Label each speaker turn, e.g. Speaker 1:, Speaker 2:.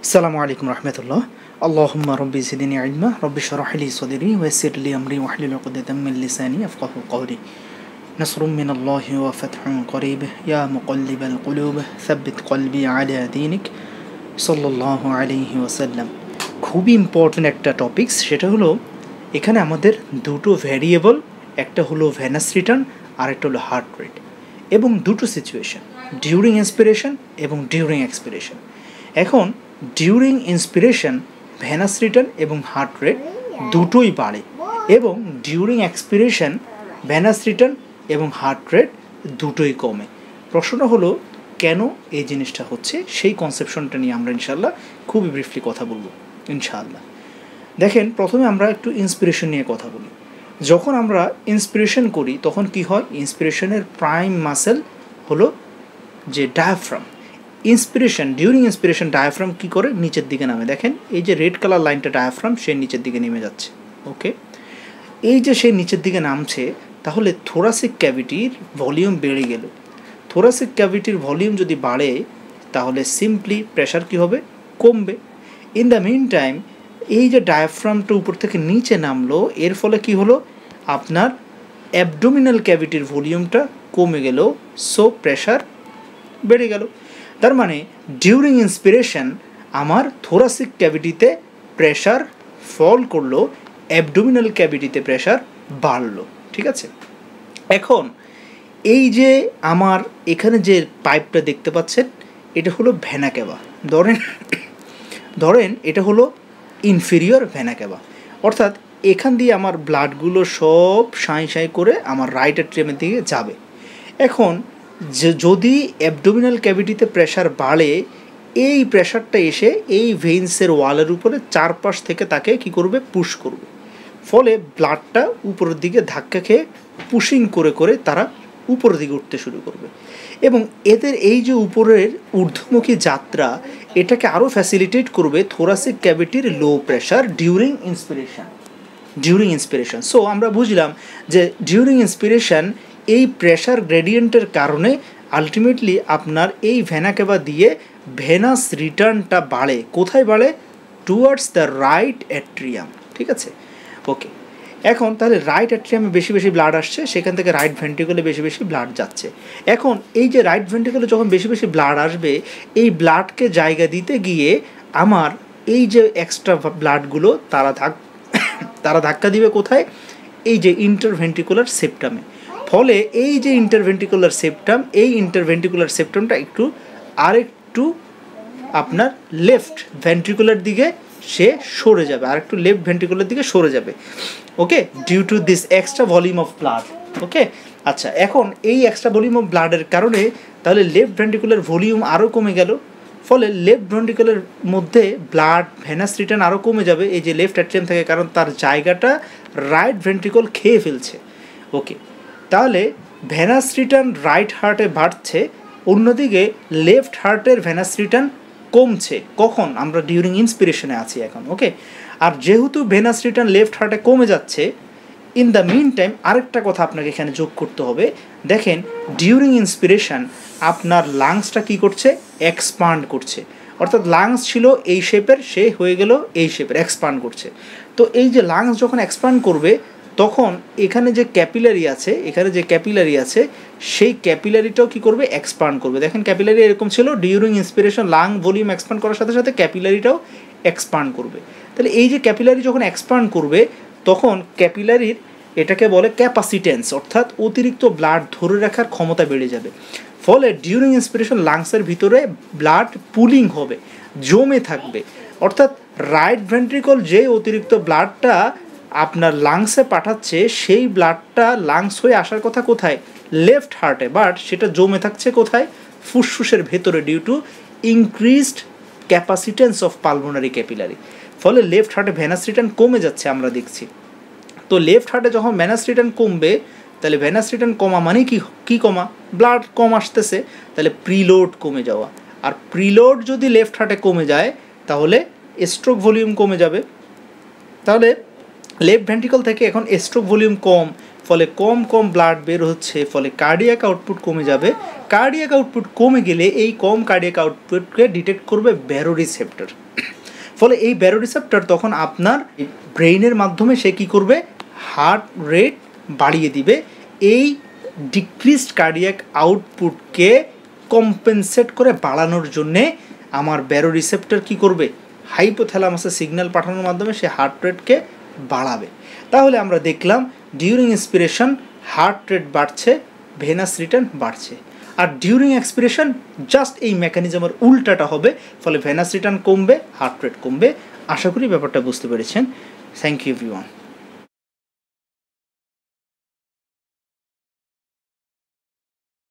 Speaker 1: আসসালামু আলাইকুম রহমতুল্লাহ। আল্লাহুম্মা রব্বি জিদনি ইলমা রব্বি শরহ লি সদরি ওয়াইসির লি আমরি ওয়াহলুল উকদাতাম মিন লিসানি ইয়াফকাহু কওলি। নাসরুম মিনাল্লাহি ওয়া ফাতহুন করিব ইয়া মুকাল্লিবাল কুলুব সাব্বিত কলবি আলা দীনিক সাল্লাল্লাহু আলাইহি ওয়াসাল্লাম। খুবই ইম্পর্টেন্ট একটা টপিকস, সেটা হলো এখানে আমাদের দুটো ভ্যারিয়েবল, একটা হলো ভেনাস রিটার্ন আর একটা হলো হার্ট রেট, এবং দুটো সিচুয়েশন, ডিউরিং ইন্সপিরেশন এবং ডিউরিং এক্সপিরেশন। এখন ডিউরিং ইন্সপিরেশন ভেনাস রিটার্ন এবং হার্ট রেট দুটোই বাড়ে, এবং ডিউরিং এক্সপিরেশন ভেনাস রিটার্ন এবং হার্ট রেট দুটোই কমে। প্রশ্নটা হলো কেন এই জিনিসটা হচ্ছে, সেই কনসেপশনটা নিয়ে আমরা ইনশাআল্লাহ খুবই ব্রিফলি কথা বলবো ইনশাআল্লাহ। দেখেন, প্রথমে আমরা একটু ইন্সপিরেশন নিয়ে কথা বলি। যখন আমরা ইন্সপিরেশন করি তখন কি হয়, ইন্সপিরেশনের প্রাইম মাসেল হলো যে diaphragm. Inspiration, during inspiration diaphragm কী করে, নিচের দিকে নামে। দেখেন এই যে রেড কালার লাইনটা ডায়াফ্রাম, সে নিচের দিকে নেমে যাচ্ছে। ওকে, এই যে সে নিচের দিকে নামছে, তাহলে থোরাসিক ক্যাভিটির ভলিউম বেড়ে গেল। থোরাসিক ক্যাভিটির ভলিউম যদি বাড়ে তাহলে সিম্পলি প্রেশার কী হবে, কমবে। ইন দ্য মিন টাইম এই যে ডায়াফ্রামটা উপর থেকে নিচে নামলো, এর ফলে কি হলো, আপনার অ্যাবডোমিনাল ক্যাভিটির ভলিউমটা কমে গেল, সো প্রেশার বেড়ে গেল। তার মানে ডিউরিং ইন্সপিরেশন আমার থোরাসিক ক্যাভিটিতে প্রেশার ফল করলো, অ্যাবডোমিনাল ক্যাভিটিতে প্রেশার বাড়লো। ঠিক আছে, এখন এই যে আমার এখানে যে পাইপটা দেখতে পাচ্ছেন, এটা হলো ভেনা ক্যাভা। ধরেন এটা হলো ইনফেরিয়র ভেনা ক্যাভা, অর্থাৎ এখান দিয়ে আমার ব্লাডগুলো সব সাঁই সাঁই করে আমার রাইট অ্যাট্রিয়ামের দিকে যাবে। এখন যদি অ্যাবডোমিনাল ক্যাভিটিতে প্রেশার বাড়ে, এই প্রেশারটা এসে এই ভেইন্সের ওয়ালের উপরে চারপাশ থেকে তাকে কি করবে, পুশ করবে। ফলে ব্লাডটা উপরের দিকে ধাক্কা খেয়ে পুশিং করে করে তারা উপরের দিকে উঠতে শুরু করবে, এবং এদের এই যে উপরের ঊর্ধ্বমুখী যাত্রা, এটাকে আরও ফ্যাসিলিটেট করবে থোরাসিক ক্যাভিটির low pressure during inspiration. So আমরা বুঝলাম যে ডিউরিং ইন্সপিরেশন এই প্রেশার গ্রেডিয়েন্টের কারণে আলটিমেটলি আপনার এই ভেনা ক্যাভা দিয়ে ভেনাস রিটার্নটা বাড়ে। কোথায় বাড়ে, টুয়ার্ডস দ্য রাইট অ্যাট্রিয়াম। ঠিক আছে, ওকে। এখন তাহলে রাইট অ্যাট্রিয়ামে বেশি বেশি ব্লাড আসছে, সেখান থেকে রাইট ভেন্ট্রিকলে বেশি বেশি ব্লাড যাচ্ছে। এখন এই যে রাইট ভেন্ট্রিকলে যখন বেশি বেশি ব্লাড আসবে, এই ব্লাডকে জায়গা দিতে গিয়ে আমার এই যে এক্সট্রা ব্লাডগুলো তারা ধাক্কা দিবে কোথায়, এই যে ইন্টারভেন্ট্রিকুলার সেপ্টামে। ফলে এই যে ইন্টারভেন্ট্রিকুলার সেপ্টামটা আরেকটু আপনার লেফট ভেন্ট্রিকুলার দিকে সে সরে যাবে, আরেকটু লেফট ভেন্ট্রিকুলার দিকে সরে যাবে। Okay, due to this extra volume of blood. Okay, আচ্ছা, এখন এই এক্সট্রা ভলিউম অফ ব্লাডের কারণে তাহলে লেফট ভেন্ট্রিকুলার ভলিউম আরও কমে গেল। ফলে লেফট ভেন্ট্রিকুলার মধ্যে ব্লাড ভেনাস রিটার্ন আরও কমে যাবে এই যে লেফট অ্যাট্রিয়াম থেকে, কারণ তার জায়গাটা রাইট ভেন্ট্রিকল খেয়ে ফেলছে। ওকে, তাহলে ভেনাস রিটার্ন রাইট হার্টে বাড়ছে, অন্যদিকে লেফট হার্টের ভেনাস রিটার্ন কমছে। কখন, আমরা ডিউরিং ইন্সপিরেশনে আছি এখন। ওকে, আর যেহেতু ভেনাস রিটার্ন লেফট হার্টে কমে যাচ্ছে, ইন দ্য মিন টাইম আরেকটা কথা আপনাকে এখানে যোগ করতে হবে। দেখেন, ডিউরিং ইন্সপিরেশন আপনার লাংসটা কী করছে, এক্সপান্ড করছে। অর্থাৎ লাংস ছিল এই শেপের, সে হয়ে গেল এই শেপের, এক্সপান্ড করছে। তো এই যে লাংস যখন এক্সপান্ড করবে, তখন এখানে যে ক্যাপিলারি আছে সেই ক্যাপিলারিটাও কী করবে, এক্সপান্ড করবে। দেখেন ক্যাপিলারি এরকম ছিল, during inspiration lung volume expand করার সাথে সাথে ক্যাপিলারিটাও এক্সপান্ড করবে। তাহলে এই যে ক্যাপিলারি যখন এক্সপান্ড করবে, তখন ক্যাপিলারির এটাকে বলে ক্যাপাসিটেন্স, অর্থাৎ অতিরিক্ত ব্লাড ধরে রাখার ক্ষমতা বেড়ে যাবে। ফলে ডিউরিং ইন্সপিরেশন লাংসের ভিতরে ব্লাড পুলিং হবে, জমে থাকবে। অর্থাৎ রাইট ভেন্ট্রিকল যে অতিরিক্ত ব্লাডটা আপনার লাংসে পাঠাচ্ছে, সেই ব্লাডটা লাংস হয়ে আসার কথা কোথায়, লেফট হার্টে, বাট সেটা জমে থাকছে কোথায়, ফুসফুসের ভেতরে, due to increased capacitance of pulmonary capillary. ফলে লেফট হার্টে ভেনাস রিটার্ন কমে যাচ্ছে আমরা দেখছি। তো লেফট হার্টে যখন ভেনাস রিটার্ন কমবে, তাহলে ভেনাস রিটার্ন কমা মানে কি কমা, ব্লাড কম আসতেছে, তাহলে প্রিলোড কমে যাওয়া। আর প্রিলোড যদি লেফট হার্টে কমে যায়, তাহলে স্ট্রোক ভলিউম কমে যাবে। তাহলে লেফট ভেন্ট্রিকল থেকে এখন স্ট্রোক ভলিউম কম, ফলে কম কম ব্লাড বের হচ্ছে, ফলে কার্ডিয়াক আউটপুট কমে যাবে। কার্ডিয়াক আউটপুট কমে গেলে এই কম কার্ডিয়াক আউটপুটকে ডিটেক্ট করবে ব্যারোরিসেপ্টর। ফলে এই ব্যারোরিসেপ্টর তখন আপনার ব্রেইনের মাধ্যমে সে কী করবে, হার্ট রেট বাড়িয়ে দিবে। এই ডিক্রিজড কার্ডিয়াক আউটপুটকে কম্পেনসেট করে বাড়ানোর জন্যে আমার ব্যারোরিসেপ্টর কী করবে, হাইপোথ্যালামাসে সিগন্যাল পাঠানোর মাধ্যমে সে হার্ট রেটকে বাড়াবে। তাহলে আমরা দেখলাম ডিউরিং ইন্সপিরেশন হার্ট রেট বাড়ছে, ভেনাস রিটার্ন বাড়ছে, আর ডিউরিং এক্সপিরেশন জাস্ট এই মেকানিজমের উল্টাটা হবে, ফলে ভেনাস রিটার্ন কমবে, হার্ট রেট কমবে। আশা করি ব্যাপারটা বুঝতে পেরেছেন। Thank you everyone.